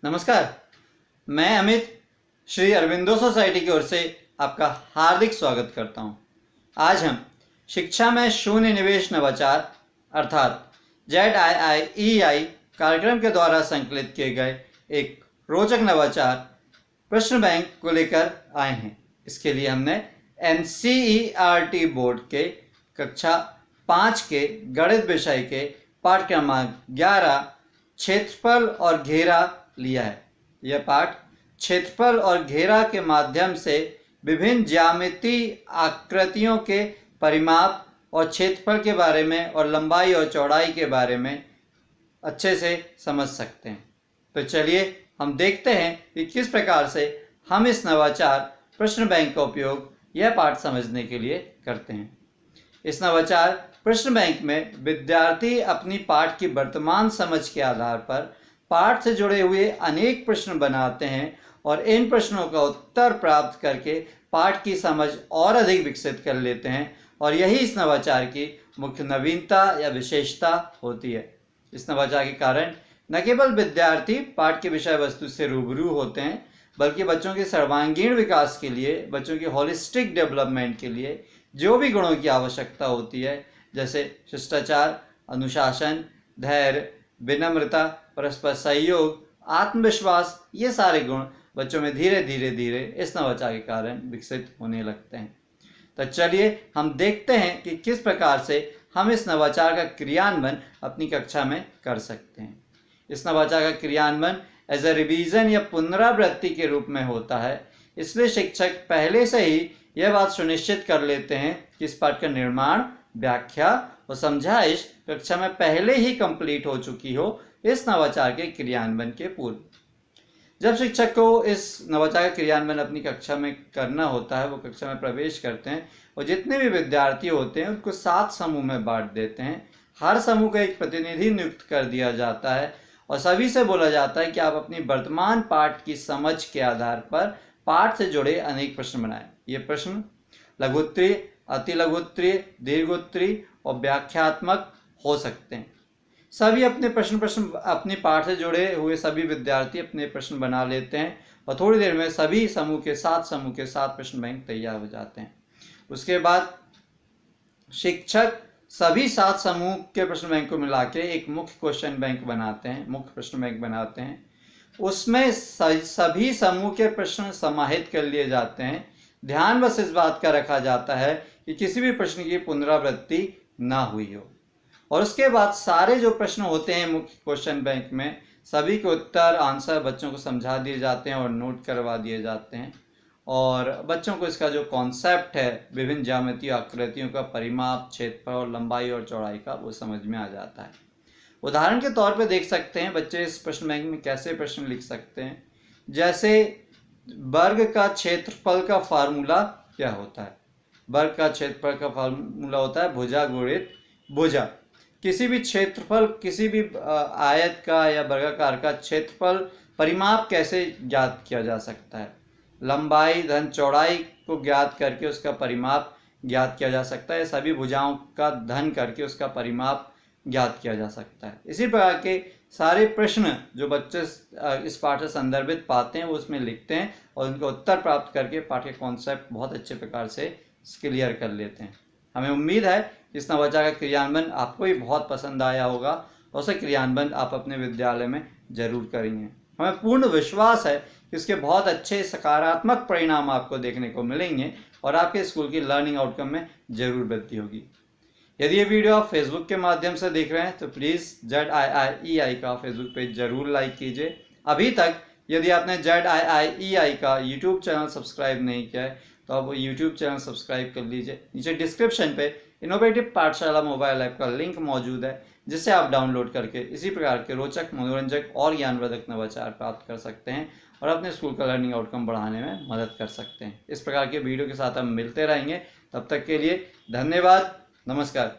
नमस्कार, मैं अमित श्री अरविंदो सोसाइटी की ओर से आपका हार्दिक स्वागत करता हूं। आज हम शिक्षा में शून्य निवेश नवाचार अर्थात ZIIEI कार्यक्रम के द्वारा संकलित किए गए एक रोचक नवाचार प्रश्न बैंक को लेकर आए हैं। इसके लिए हमने NCERT बोर्ड के कक्षा 5 के गणित विषय के पाठ क्रमांक 11 क्षेत्रफल और घेरा लिया है। यह पाठ क्षेत्रफल और घेरा के माध्यम से विभिन्न ज्यामितीय आकृतियों के परिमाप और क्षेत्रफल के बारे में और लंबाई और चौड़ाई के बारे में अच्छे से समझ सकते हैं। तो चलिए हम देखते हैं कि किस प्रकार से हम इस नवाचार प्रश्न बैंक का उपयोग यह पाठ समझने के लिए करते हैं। इस नवाचार प्रश्न बैंक में विद्यार्थी अपनी पाठ की वर्तमान समझ के आधार पर पाठ से जुड़े हुए अनेक प्रश्न बनाते हैं और इन प्रश्नों का उत्तर प्राप्त करके पाठ की समझ और अधिक विकसित कर लेते हैं और यही इस नवाचार की मुख्य नवीनता या विशेषता होती है। इस नवाचार के कारण न केवल विद्यार्थी पाठ के विषय वस्तु से रूबरू होते हैं बल्कि बच्चों के सर्वांगीण विकास के लिए, बच्चों की होलिस्टिक डेवलपमेंट के लिए जो भी गुणों की आवश्यकता होती है, जैसे शिष्टाचार, अनुशासन, धैर्य, विनम्रता, परस्पर सहयोग, आत्मविश्वास, ये सारे गुण बच्चों में धीरे धीरे इस नवाचार के कारण विकसित होने लगते हैं। तो चलिए हम देखते हैं कि किस प्रकार से हम इस नवाचार का क्रियान्वयन अपनी कक्षा में कर सकते हैं। इस नवाचार का क्रियान्वयन एज ए रिवीजन या पुनरावृत्ति के रूप में होता है। इसलिए शिक्षक पहले से ही यह बात सुनिश्चित कर लेते हैं कि इस पाठ का निर्माण, व्याख्या और समझाइश कक्षा में पहले ही कंप्लीट हो चुकी हो, इस नवाचार के क्रियान्वयन के पूर्व। जब शिक्षक को इस नवाचार का क्रियान्वयन अपनी कक्षा में करना होता है, वो कक्षा में प्रवेश करते हैं और जितने भी विद्यार्थी होते हैं उनको 7 समूह में बांट देते हैं। हर समूह का एक प्रतिनिधि नियुक्त कर दिया जाता है और सभी से बोला जाता है कि आप अपनी वर्तमान पाठ की समझ के आधार पर पाठ से जुड़े अनेक प्रश्न बनाएं। ये प्रश्न लघुत्तरीय, अति लघुत्तरीय, दीर्घोत्तरीय और व्याख्यात्मक हो सकते हैं। सभी अपने पाठ से जुड़े हुए सभी विद्यार्थी अपने प्रश्न बना लेते हैं और थोड़ी देर में सभी समूह के 7 प्रश्न बैंक तैयार हो जाते हैं। उसके बाद शिक्षक सभी 7 समूह के प्रश्न बैंक को मिला के एक मुख्य प्रश्न बैंक बनाते हैं। उसमें सभी समूह के प्रश्न समाहित कर लिए जाते हैं। ध्यान बस इस बात का रखा जाता है कि किसी भी प्रश्न की पुनरावृत्ति ना हुई हो। और उसके बाद सारे जो प्रश्न होते हैं मुख्य क्वेश्चन बैंक में, सभी के उत्तर आंसर बच्चों को समझा दिए जाते हैं और नोट करवा दिए जाते हैं और बच्चों को इसका जो कॉन्सेप्ट है विभिन्न ज्यामितीय आकृतियों का परिमाप, क्षेत्रफल और लंबाई और चौड़ाई का, वो समझ में आ जाता है। उदाहरण के तौर पे देख सकते हैं बच्चे इस प्रश्न बैंक में कैसे प्रश्न लिख सकते हैं। जैसे वर्ग का क्षेत्रफल का फार्मूला क्या होता है? वर्ग का क्षेत्रफल का फार्मूला होता है भुजा गुणित भुजा। किसी भी क्षेत्रफल, किसी भी आयत का या वर्गाकार का क्षेत्रफल परिमाप कैसे ज्ञात किया जा सकता है? लंबाई धन चौड़ाई को ज्ञात करके उसका परिमाप ज्ञात किया जा सकता है। सभी भुजाओं का धन करके उसका परिमाप ज्ञात किया जा सकता है। इसी प्रकार के सारे प्रश्न जो बच्चे इस पाठ से संदर्भित पाते हैं वो उसमें लिखते हैं और उनका उत्तर प्राप्त करके पाठ के कॉन्सेप्ट बहुत अच्छे प्रकार से क्लियर कर लेते हैं। हमें उम्मीद है इस नवाचार का क्रियान्वयन आपको भी बहुत पसंद आया होगा और उसे क्रियान्वयन आप अपने विद्यालय में जरूर करेंगे। हमें पूर्ण विश्वास है कि इसके बहुत अच्छे सकारात्मक परिणाम आपको देखने को मिलेंगे और आपके स्कूल की लर्निंग आउटकम में जरूर वृद्धि होगी। यदि ये वीडियो आप फेसबुक के माध्यम से देख रहे हैं तो प्लीज़ ZIIEI का फेसबुक पेज जरूर लाइक कीजिए। अभी तक यदि आपने ZIIEI का यूट्यूब चैनल सब्सक्राइब नहीं किया है तो आप यूट्यूब चैनल सब्सक्राइब कर लीजिए। नीचे डिस्क्रिप्शन पे इनोवेटिव पाठशाला मोबाइल ऐप का लिंक मौजूद है जिसे आप डाउनलोड करके इसी प्रकार के रोचक, मनोरंजक और ज्ञानवर्धक नवाचार प्राप्त कर सकते हैं और अपने स्कूल का लर्निंग आउटकम बढ़ाने में मदद कर सकते हैं। इस प्रकार के वीडियो के साथ हम मिलते रहेंगे। तब तक के लिए धन्यवाद। नमस्कार।